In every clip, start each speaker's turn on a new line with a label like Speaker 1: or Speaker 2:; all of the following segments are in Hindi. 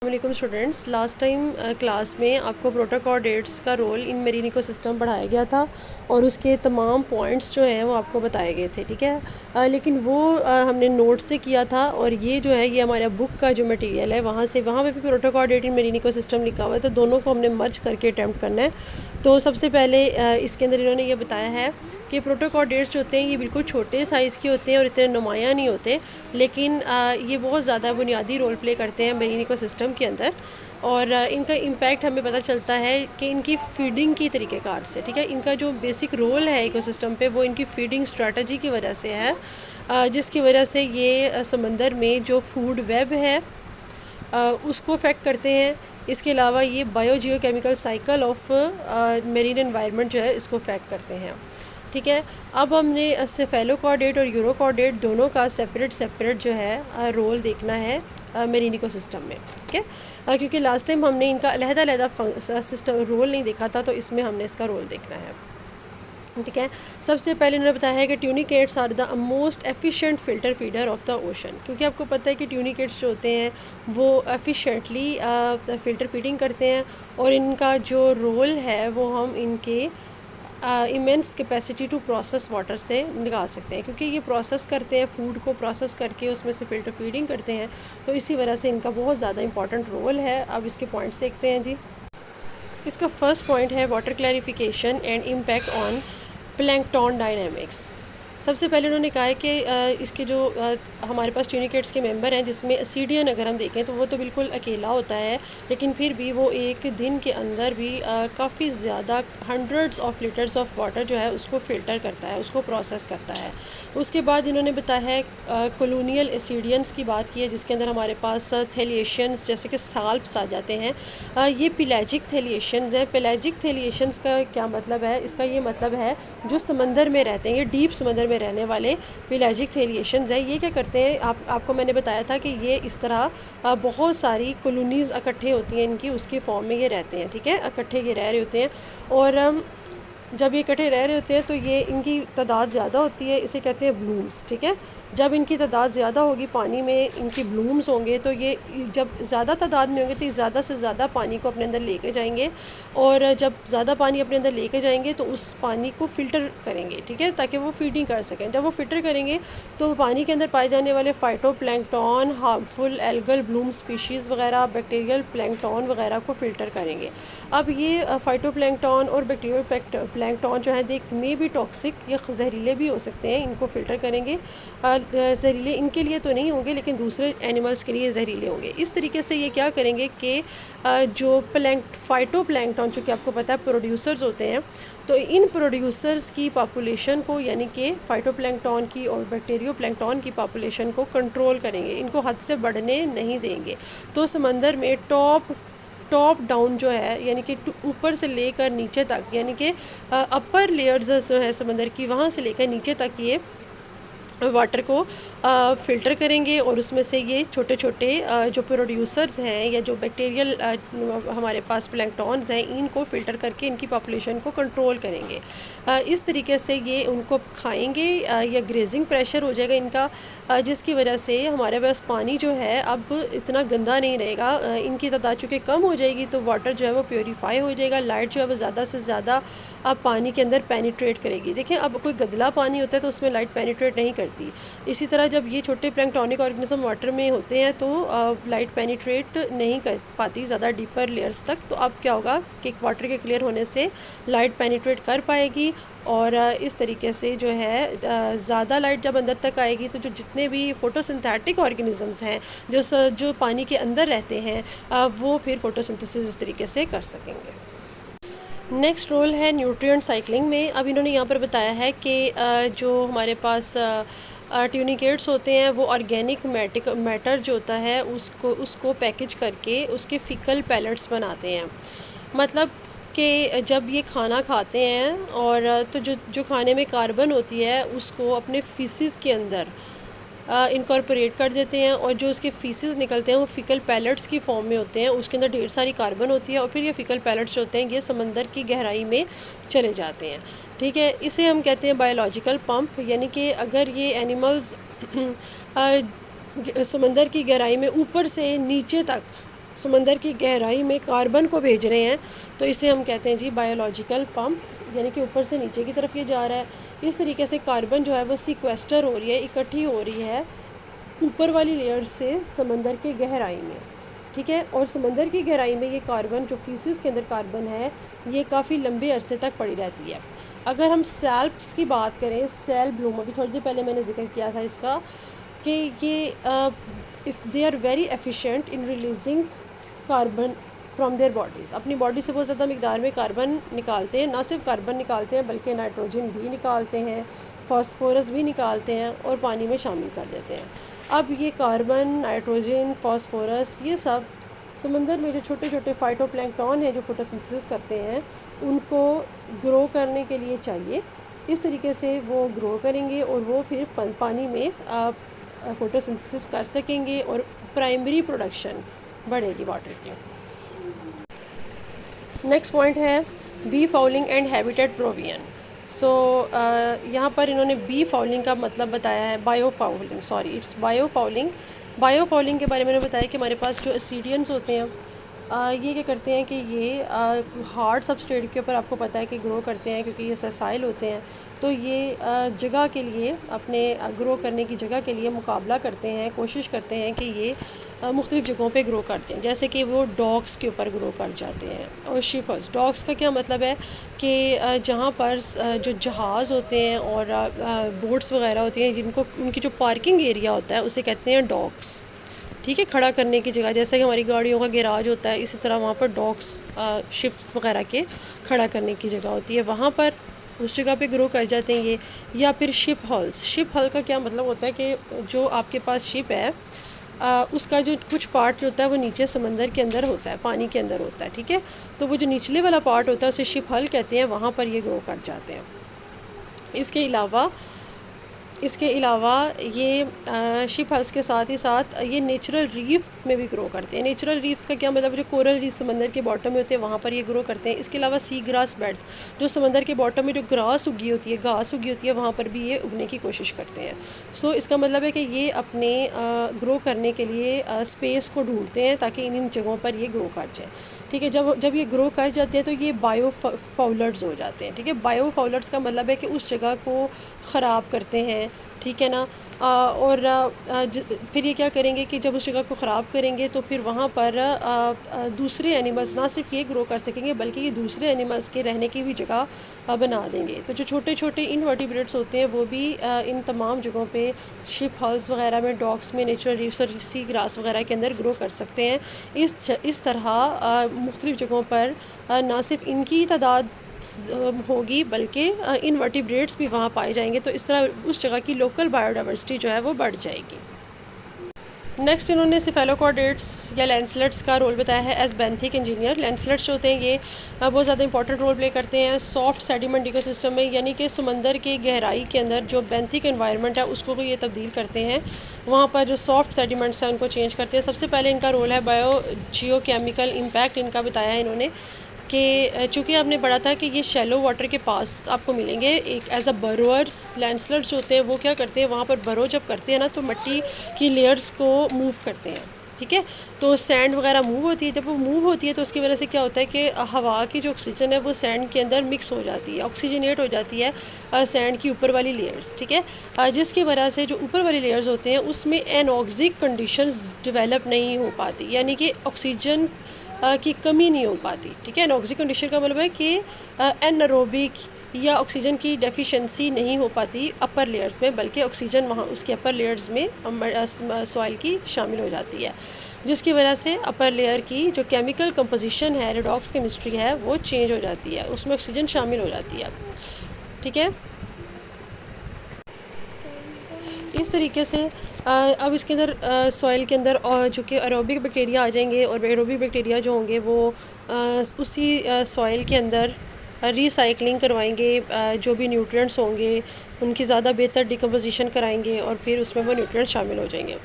Speaker 1: वालेकुम स्टूडेंट्स। लास्ट टाइम क्लास में आपको प्रोटोकॉर्डेट्स का रोल इन मेरीन इकोसिस्टम पढ़ाया गया था और उसके तमाम पॉइंट्स जो हैं वो आपको बताए गए थे, ठीक है। लेकिन वो हमने नोट से किया था और ये जो है ये हमारा बुक का जो मटेरियल है वहाँ पे भी प्रोटोकॉर्डेट इन मेरीन इकोसिस्टम लिखा हुआ है, तो दोनों को हमने मर्ज करके अटैम्प्ट करना है। तो सबसे पहले इसके अंदर इन्होंने ये बताया है कि प्रोटोकॉर्डेट्स जो होते हैं ये बिल्कुल छोटे साइज़ के होते हैं और इतने नुमायाँ नहीं होते, लेकिन ये बहुत ज़्यादा बुनियादी रोल प्ले करते हैं मेरीन इकोसिस्टम के अंदर। और इनका इम्पैक्ट हमें पता चलता है कि इनकी फीडिंग की तरीक़ेकार से, ठीक है। इनका जो बेसिक रोल है इकोसिस्टम पे वो इनकी फीडिंग स्ट्रेटजी की वजह से है, जिसकी वजह से ये समंदर में जो फूड वेब है उसको अफेक्ट करते हैं। इसके अलावा ये biogeochemical cycle of marine environment जो है इसको अफेक्ट करते हैं, ठीक है। अब हमने सेफेलोकॉर्डेट और यूरोकॉर्डेट दोनों का सेपरेट जो है रोल देखना है मेरीन इकोसिस्टम में, ठीक है। क्योंकि लास्ट टाइम हमने इनका अलहदा सिस्टम रोल नहीं देखा था, तो इसमें हमने इसका रोल देखना है, ठीक है। सबसे पहले उन्होंने बताया है कि tunicates are the most efficient filter feeder of the ocean, क्योंकि आपको पता है कि ट्यूनिकेट्स जो होते हैं वो एफिशिएंटली फ़िल्टर फीडिंग करते हैं और इनका जो रोल है वो हम इनके immense capacity to process water से निकाल सकते हैं, क्योंकि ये प्रोसेस करते हैं, फूड को प्रोसेस करके उसमें से फ़िल्टर फीडिंग करते हैं, तो इसी वजह से इनका बहुत ज़्यादा इंपॉर्टेंट रोल है। अब इसके पॉइंट्स देखते हैं जी। इसका फर्स्ट पॉइंट है water clarification and impact on plankton dynamics. सबसे पहले उन्होंने कहा है कि इसके जो हमारे पास ट्यूनिकेट्स के मेंबर हैं, जिसमें एसिडियन अगर हम देखें तो वो तो बिल्कुल अकेला होता है, लेकिन फिर भी वो एक दिन के अंदर भी काफ़ी ज़्यादा hundreds of litres of water जो है उसको फ़िल्टर करता है, उसको प्रोसेस करता है। उसके बाद इन्होंने बताया है कॉलोनियल एसिडियंस की बात की है, जिसके अंदर हमारे पास थेलिएशंस जैसे कि साल्प्स आ जाते हैं। ये पेलाजिक थेलिएशंस हैं। पेलाजिक थेलिएशंस का क्या मतलब है? इसका ये मतलब है जो समंदर में रहते हैं, ये डीप समंदर में रहने वाले पेलाजिक थेलिएशंस हैं। ये क्या करते हैं, आपको मैंने बताया था कि ये इस तरह बहुत सारी कॉलोनीज़ इकट्ठे होती हैं इनकी, उसके फॉर्म में ये रहते हैं, ठीक है। इकट्ठे ये रह रहे होते हैं और जब ये इकट्ठे रह रहे होते हैं तो ये इनकी तादाद ज़्यादा होती है, इसे कहते हैं ब्लूम्स, ठीक है। जब इनकी तादाद ज़्यादा होगी, पानी में इनकी ब्लूम्स होंगे, तो ये जब ज़्यादा तादाद में होंगे तो ये ज़्यादा से ज़्यादा पानी को अपने अंदर लेके जाएंगे और जब ज़्यादा पानी अपने अंदर लेके जाएंगे तो उस पानी को फ़िल्टर करेंगे, ठीक है, ताकि वो फीडिंग कर सकें। जब वो फ़िल्टर करेंगे तो पानी के अंदर पाए जाने वाले phytoplankton, harmful algal Bloom species वगैरह, बैक्टीरियल प्लैंक्टन वगैरह को फ़िल्टर करेंगे। अब ये फाइटोप्लैंक्टन और बैक्टीरियल प्लैंक्टन जो है दे में भी टॉक्सिक, ये जहरीले भी हो सकते हैं, इनको फ़िल्टर करेंगे। जहरीले इनके लिए तो नहीं होंगे, लेकिन दूसरे एनिमल्स के लिए जहरीले होंगे। इस तरीके से ये क्या करेंगे कि जो फाइटोप्लैंक्टन, चूँकि आपको पता है प्रोड्यूसर्स होते हैं, तो इन प्रोड्यूसर्स की पॉपुलेशन को, यानी कि फाइटोप्लैंक्टन की और बैक्टीरियोप्लैंक्टन की पॉपुलेशन को कंट्रोल करेंगे, इनको हद से बढ़ने नहीं देंगे। तो समंदर में टॉप डाउन जो है, यानी कि ऊपर से लेकर नीचे तक, यानी कि अपर लेयर्स जो है समंदर की, वहाँ से लेकर नीचे तक ये वाटर को फ़िल्टर करेंगे और उसमें से ये छोटे छोटे जो प्रोड्यूसर्स हैं या जो बैक्टीरियल हमारे पास प्लैंक्टन्स हैं, इनको फ़िल्टर करके इनकी पॉपुलेशन को कंट्रोल करेंगे। इस तरीके से ये उनको खाएंगे या ग्रेजिंग प्रेशर हो जाएगा इनका, जिसकी वजह से हमारे पास पानी जो है अब इतना गंदा नहीं रहेगा। इनकी तादाद चूँकि कम हो जाएगी तो वाटर जो है वो प्योरीफाई हो जाएगा, लाइट जो है वो ज़्यादा से ज़्यादा अब पानी के अंदर पेनिट्रेट करेगी। देखिए, अब कोई गंदला पानी होता है तो उसमें लाइट पेनिट्रेट नहीं करती। इसी तरह जब ये छोटे प्लैंक्टोनिक ऑर्गेनिज्म वाटर में होते हैं तो लाइट पेनिट्रेट नहीं कर पाती ज़्यादा डीपर लेयर्स तक। तो अब क्या होगा कि वाटर के क्लियर होने से लाइट पेनिट्रेट कर पाएगी और इस तरीके से जो है ज़्यादा लाइट जब अंदर तक आएगी तो जो जितने भी फोटोसिंथेटिक ऑर्गेनिजम्स हैं जो पानी के अंदर रहते हैं वो फिर फोटोसिंथेसिस इस तरीके से कर सकेंगे। नेक्स्ट रोल है न्यूट्रिएंट साइक्लिंग में। अब इन्होंने यहाँ पर बताया है कि जो हमारे पास ट्यूनिकेट्स होते हैं वो ऑर्गेनिक मैटर जो होता है उसको पैकेज करके उसके फिकल पैलेट्स बनाते हैं। मतलब कि जब ये खाना खाते हैं और तो जो खाने में कार्बन होती है उसको अपने फीसिस के अंदर इनकॉर्पोरेट कर देते हैं और जो उसके फीसेस निकलते हैं वो फिकल पैलेट्स की फॉर्म में होते हैं। उसके अंदर ढेर सारी कार्बन होती है और फिर ये फिकल पैलेट्स होते हैं ये समंदर की गहराई में चले जाते हैं, ठीक है। इसे हम कहते हैं बायोलॉजिकल पंप, यानी कि अगर ये एनिमल्स समंदर की गहराई में ऊपर से नीचे तक समंदर की गहराई में कार्बन को भेज रहे हैं, तो इसे हम कहते हैं जी बायोलॉजिकल पंप, यानी कि ऊपर से नीचे की तरफ ये जा रहा है। इस तरीके से कार्बन जो है वो सीक्वेस्टर हो रही है, इकट्ठी हो रही है ऊपर वाली लेयर से समंदर के गहराई में, ठीक है। और समंदर की गहराई में ये कार्बन, जो फीसिस के अंदर कार्बन है, ये काफ़ी लंबे अरसे तक पड़ी रहती है। अगर हम सैल्प्स की बात करें, सेल ब्लूम, अभी थोड़ी देर पहले मैंने जिक्र किया था इसका, कि ये if they are very efficient in releasing carbon from their bodies, अपनी बॉडी से बहुत ज़्यादा मिकदार में कार्बन निकालते हैं। ना सिर्फ कार्बन निकालते हैं बल्कि नाइट्रोजन भी निकालते हैं, फास्फोरस भी निकालते हैं और पानी में शामिल कर देते हैं। अब ये कार्बन, नाइट्रोजन, फास्फोरस, ये सब समंदर में जो छोटे छोटे फाइटोप्लैंक्टन हैं जो फोटोसिंथेसिस करते हैं, उनको ग्रो करने के लिए चाहिए। इस तरीके से वो ग्रो करेंगे और वो फिर पानी में फ़ोटोसिंथेसिस कर सकेंगे और प्राइमरी प्रोडक्शन बढ़ेगी वाटर की। नेक्स्ट पॉइंट है B fouling and habitat provision. So यहाँ पर इन्होंने बी फाउलिंग का मतलब बताया है, bio fouling, sorry it's bio fouling. Bio fouling के बारे में बताया कि हमारे पास जो एसिडियंस होते हैं, ये क्या करते हैं कि ये हार्ड सबस्ट्रेट के ऊपर, आपको पता है कि ग्रो करते हैं क्योंकि ये ससाइल होते हैं। तो ये जगह के लिए, अपने ग्रो करने की जगह के लिए मुकाबला करते हैं, कोशिश करते हैं कि ये मुख्तलिफ़ जगहों पे ग्रो करते हैं। जैसे कि वो डॉग्स के ऊपर ग्रो कर जाते हैं और शिपर्स। डॉग्स का क्या मतलब है कि जहाँ पर जो जहाज़ होते हैं और बोट्स वगैरह होती हैं, जिनको उनकी जो पार्किंग एरिया होता है उसे कहते हैं डॉग्स, ठीक है, खड़ा करने की जगह। जैसे कि हमारी गाड़ियों का गैराज होता है, इसी तरह वहाँ पर डॉक्स, शिप्स वगैरह के खड़ा करने की जगह होती है, वहाँ पर उस जगह पे ग्रो कर जाते हैं ये। या फिर शिप हॉल्स। शिप हॉल का क्या मतलब होता है कि जो आपके पास शिप है, उसका जो कुछ पार्ट जो होता है वो नीचे समंदर के अंदर होता है, पानी के अंदर होता है, ठीक है। तो वो जो निचले वाला पार्ट होता है उसे शिप हॉल कहते हैं, वहाँ पर ये ग्रो कर जाते हैं। इसके अलावा ये शिप हल्स के साथ ही साथ ये नेचुरल रीफ्स में भी ग्रो करते हैं। नेचुरल रीफ्स का क्या मतलब, जो कोरल रीफ समंदर के बॉटम में होते हैं वहाँ पर ये ग्रो करते हैं। इसके अलावा सी ग्रास बेड्स, जो समंदर के बॉटम में जो ग्रास उगी होती है, घास उगी होती है, वहाँ पर भी ये उगने की कोशिश करते हैं। सो इसका मतलब है कि ये अपने ग्रो करने के लिए स्पेस को ढूंढते हैं ताकि इन जगहों पर ये ग्रो कर जाए, ठीक है। जब ये ग्रो कर जाते हैं तो ये बायो फाउलर्स हो जाते हैं, ठीक है। बायो फाउलर्स का मतलब है कि उस जगह को ख़राब करते हैं, ठीक है ना। और फिर ये क्या करेंगे कि जब उस जगह को ख़राब करेंगे तो फिर वहाँ पर दूसरे एनिमल्स ना सिर्फ ये ग्रो कर सकेंगे बल्कि ये दूसरे एनिमल्स के रहने की भी जगह बना देंगे। तो जो छोटे छोटे इनवर्टिब्रेट्स होते हैं वो भी इन तमाम जगहों पे, शिप हॉल्स वगैरह में, डॉक्स में, नेचुरल रीफ्स और सी ग्रास वगैरह के अंदर ग्रो कर सकते हैं। इस तरह मुख्तलिफ़ जगहों पर ना सिर्फ इनकी तादाद होगी बल्कि इनवर्टिब्रेट्स भी वहाँ पाए जाएंगे। तो इस तरह उस जगह की लोकल बायोडाइवर्सिटी जो है वो बढ़ जाएगी। नेक्स्ट इन्होंने सिफेलोकॉर्डेट्स या लैंसलेट्स का रोल बताया है एज बेंथिक इंजीनियर। लैंसलेट्स जो होते हैं ये बहुत ज़्यादा इंपॉर्टेंट रोल प्ले करते हैं सॉफ्ट सेडिमेंट इकोसिस्टम में, यानी कि समंदर के गहराई के अंदर जो बेंथिक एनवायरनमेंट है उसको ये तब्दील करते हैं। वहाँ पर जो सॉफ्ट सेडिमेंट्स हैं उनको चेंज करते हैं। सबसे पहले इनका रोल है बायो जियोकेमिकल इम्पैक्ट, इनका बताया है इन्होंने कि चूँकि आपने पढ़ा था कि ये शैलो वाटर के पास आपको मिलेंगे एक एज अ बरोअर्स। लैंडस्लाइड्स होते हैं वो क्या करते हैं, वहाँ पर बरो जब करते हैं ना तो मिट्टी की लेयर्स को मूव करते हैं, ठीक है। तो सैंड वगैरह मूव होती है, जब वो मूव होती है तो उसकी वजह से क्या होता है कि हवा की जो ऑक्सीजन है वो सैंड के अंदर मिक्स हो जाती है, ऑक्सीजनेट हो जाती है सैंड की ऊपर वाली लेयर्स, ठीक है। जिसकी वजह से जो ऊपर वाली लेयर्स होते हैं उसमें एनॉक्सिक कंडीशंस डेवलप नहीं हो पाती, यानी कि ऑक्सीजन की कमी नहीं हो पाती, ठीक है। एनॉक्सिक कंडीशन का मतलब है कि एनारोबिक या ऑक्सीजन की डेफिशिएंसी नहीं हो पाती अपर लेयर्स में, बल्कि ऑक्सीजन वहाँ उसके अपर लेयर्स में सॉइल की शामिल हो जाती है, जिसकी वजह से अपर लेयर की जो केमिकल कंपोजिशन है, रेडॉक्स केमिस्ट्री है, वो चेंज हो जाती है, उसमें ऑक्सीजन शामिल हो जाती है, ठीक है। इस तरीके से अब इसके अंदर सॉइल के अंदर और जो कि एरोबिक बैक्टीरिया आ जाएंगे और एरोबिक बैक्टीरिया जो होंगे वो उसी सॉइल के अंदर रिसाइकलिंग करवाएंगे, जो भी न्यूट्रिएंट्स होंगे उनकी ज़्यादा बेहतर डिकम्पोजिशन कराएंगे और फिर उसमें वो न्यूट्रिएंट्स शामिल हो जाएंगे।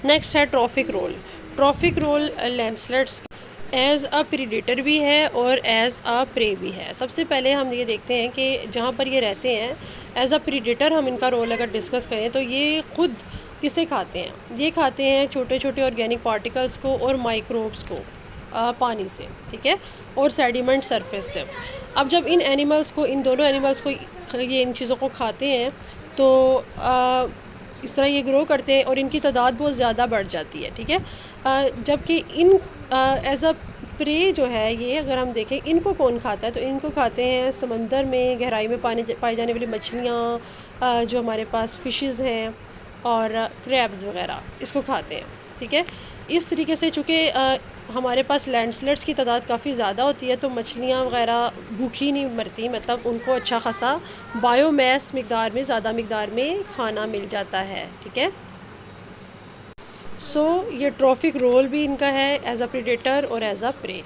Speaker 1: नेक्स्ट है trophic role. Trophic role landslides as a predator भी है और एज़ अ प्रे भी है। सबसे पहले हम ये देखते हैं कि जहाँ पर ये रहते हैं एज़ अ प्रीडेटर, हम इनका रोल अगर डिस्कस करें तो ये ख़ुद किसे खाते हैं, ये खाते हैं छोटे छोटे ऑर्गेनिक पार्टिकल्स को और माइक्रोब्स को, पानी से, ठीक है, और सेडिमेंट सरफेस से। अब जब इन एनिमल्स को, इन दोनों एनिमल्स को ये इन चीज़ों को खाते हैं तो इस तरह ये ग्रो करते हैं और इनकी तादाद बहुत ज़्यादा बढ़ जाती है, ठीक है। जबकि इन एज अ प्रे जो है, ये अगर हम देखें इनको कौन खाता है, तो इनको खाते हैं समंदर में गहराई में पाई जाने वाली मछलियाँ, जो हमारे पास फ़िशेस हैं और क्रैब्स वगैरह इसको खाते हैं, ठीक है। इस तरीके से चूँकि हमारे पास लैंडस्लाइड्स की तादाद काफ़ी ज़्यादा होती है तो मछलियाँ वगैरह भूखी नहीं मरती, मतलब उनको अच्छा खासा बायोमास मिकदार में, ज़्यादा मिकदार में खाना मिल जाता है, ठीक है। ये ट्रॉफिक रोल भी इनका है एज अ प्रेडेटर और एज अ प्रे।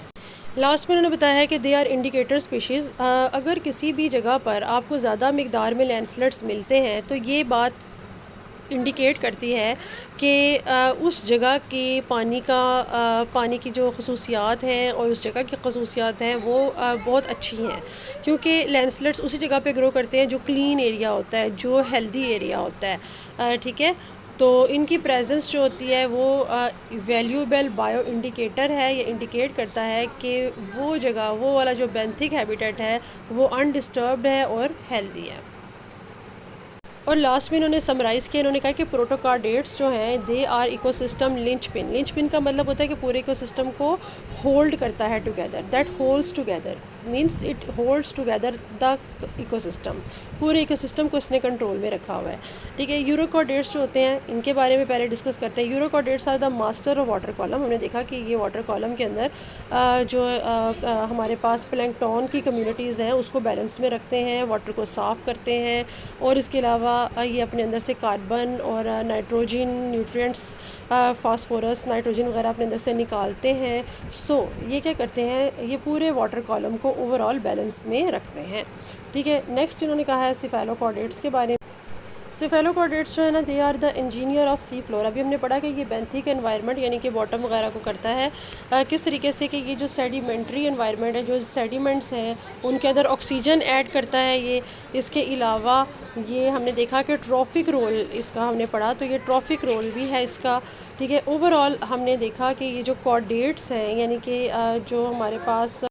Speaker 1: लास्ट में उन्होंने बताया है कि दे आर इंडिकेटर स्पीशीज़। अगर किसी भी जगह पर आपको ज़्यादा मिकदार में लैंडस्लाइड्स मिलते हैं तो ये बात इंडिकेट करती है कि उस जगह के पानी की जो खसूसियात हैं और उस जगह की खसूसियात हैं वो बहुत अच्छी हैं, क्योंकि लैंडस्लाइड्स उसी जगह पे ग्रो करते हैं जो क्लीन एरिया होता है, जो हेल्दी एरिया होता है, ठीक है। तो इनकी प्रेजेंस जो होती है वो वैल्यूएबल बायो इंडिकेटर है, ये इंडिकेट करता है कि वो जगह, वो वाला जो बेंथिक हैबिटेट है वो अनडिस्टर्ब्ड है और हेल्दी है। और लास्ट में इन्होंने समराइज़ किया, इन्होंने कहा कि प्रोटोकार्डेट्स जो हैं they are ecosystem linchpin. Linchpin का मतलब होता है कि पूरे इकोसिस्टम को होल्ड करता है together, that holds together means it holds together the ecosystem. पूरे इकोसिस्टम को इसने कंट्रोल में रखा हुआ है, ठीक है। यूरोकॉर्डेट्स जो होते हैं इनके बारे में पहले डिस्कस करते हैं। Urochordates are the master of water column. हमने देखा कि ये वाटर कॉलम के अंदर जो हमारे पास प्लैंकटन की कम्युनिटीज़ हैं उसको बैलेंस में रखते हैं, वाटर को साफ़ करते हैं, और इसके अलावा ये अपने अंदर से कार्बन और नाइट्रोजन न्यूट्रिएंट्स, फास्फोरस, नाइट्रोजन वगैरह अपने अंदर से निकालते हैं। ये क्या करते हैं, ये पूरे वाटर कॉलम को ओवरऑल बैलेंस में रखते हैं, ठीक है। नेक्स्ट इन्होंने कहा है सिफेलोकॉर्डेट्स के बारे में। सिफेलोकॉर्डेट्स जो है ना, they are the engineer of sea floor. अभी हमने पढ़ा कि ये बेंथिक एनवायरनमेंट यानी कि बॉटम वगैरह को करता है, किस तरीके से कि ये जो सेडिमेंट्री एनवायरनमेंट है, जो सेडिमेंट्स हैं उनके अंदर ऑक्सीजन ऐड करता है ये। इसके अलावा ये हमने देखा कि ट्रॉफिक रोल इसका हमने पढ़ा, तो ये ट्रॉफिक रोल भी है इसका, ठीक है। ओवरऑल हमने देखा कि ये जो कॉर्डेट्स हैं यानी कि जो हमारे पास